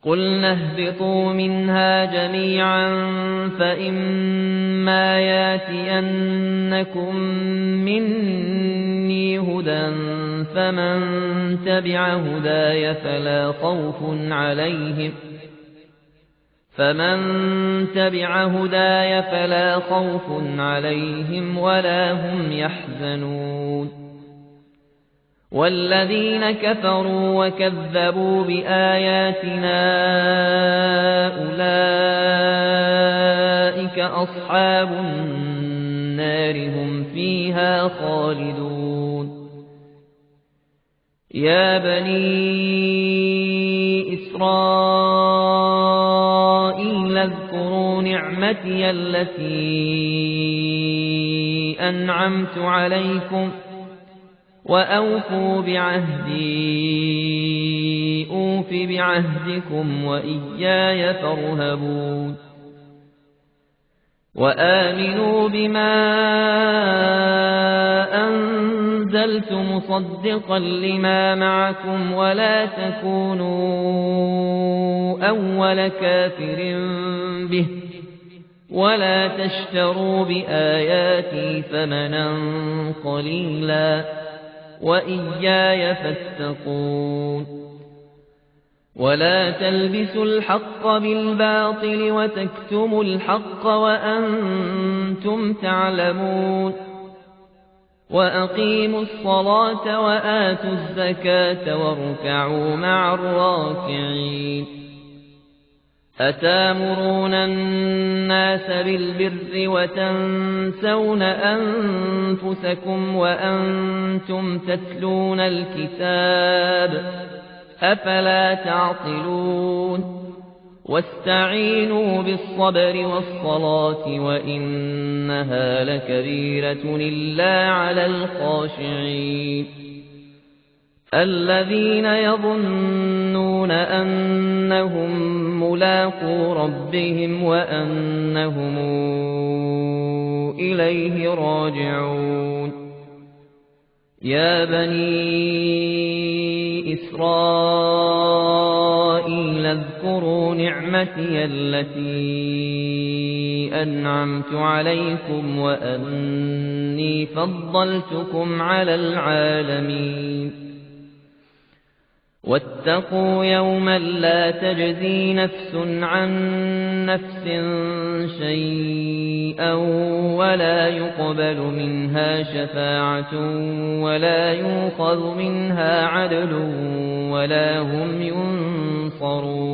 قُلْنَا اهْبِطُوا مِنْهَا جَمِيعًا فَإِمَّا يَأْتِيَنَّكُم مِّنِّي هُدًى فَمَن تَبِعَ هُدَايَ فَلَا خَوْفٌ عَلَيْهِمْ وَلَا هُمْ يَحْزَنُونَ وَالَّذِينَ كَفَرُوا وَكَذَّبُوا بِآيَاتِنَا أُولَئِكَ أَصْحَابُ النَّارِ هُمْ فِيهَا خَالِدُونَ يَا بَنِي إِسْرَائِيلَ اذْكُرُوا نِعْمَتِيَ الَّتِي أَنْعَمْتُ عَلَيْكُمْ وَأَوْفُوا بِعَهْدِي أُوفِ بِعَهْدِكُمْ وَإِيَّايَ فَارْهَبُونِ وَآمِنُوا بِمَا أَنزَلْتُ مُصَدِّقًا لِّمَا مَعَكُمْ وَلَا تَكُونُوا أَوَّلَ كَافِرٍ بِهِ وَلَا تَشْتَرُوا بِآيَاتِي ثَمَنًا قَلِيلًا وَإِيَّايَ فَاتَّقُونِ وَلَا تَلْبِسُوا الْحَقَّ بِالْبَاطِلِ وَتَكْتُمُوا الْحَقَّ وَأَنتُمْ تَعْلَمُونَ وَأَقِيمُوا الصَّلَاةَ وَآتُوا الزَّكَاةَ وَارْكَعُوا مَعَ الرَّاكِعِينَ أَتَأْمُرُونَ النَّاسَ بِالْبِرِّ وَتَنسَوْنَ أَنفُسَكُمْ وَأَنتُمْ تَتْلُونَ الْكِتَابَ أَفَلَا تَعْقِلُونَ وَاسْتَعِينُوا بِالصَّبْرِ وَالصَّلَاةِ وَإِنَّهَا لَكَبِيرَةٌ إِلَّا عَلَى الْخَاشِعِينَ الَّذِينَ يَظُنُّونَ أَنَّهُم مُّلَاقُو رَبِّهِمْ وَأَنَّهُمْ إِلَيْهِ راجعون يا بني إسرائيل اذكروا نعمتي التي أنعمت عليكم وأني فضلتكم على العالمين واتقوا يوما لا تجزي نفس عن نفس شيئا ولا يقبل منها شفاعة ولا يؤخذ منها عدل ولا هم ينصرون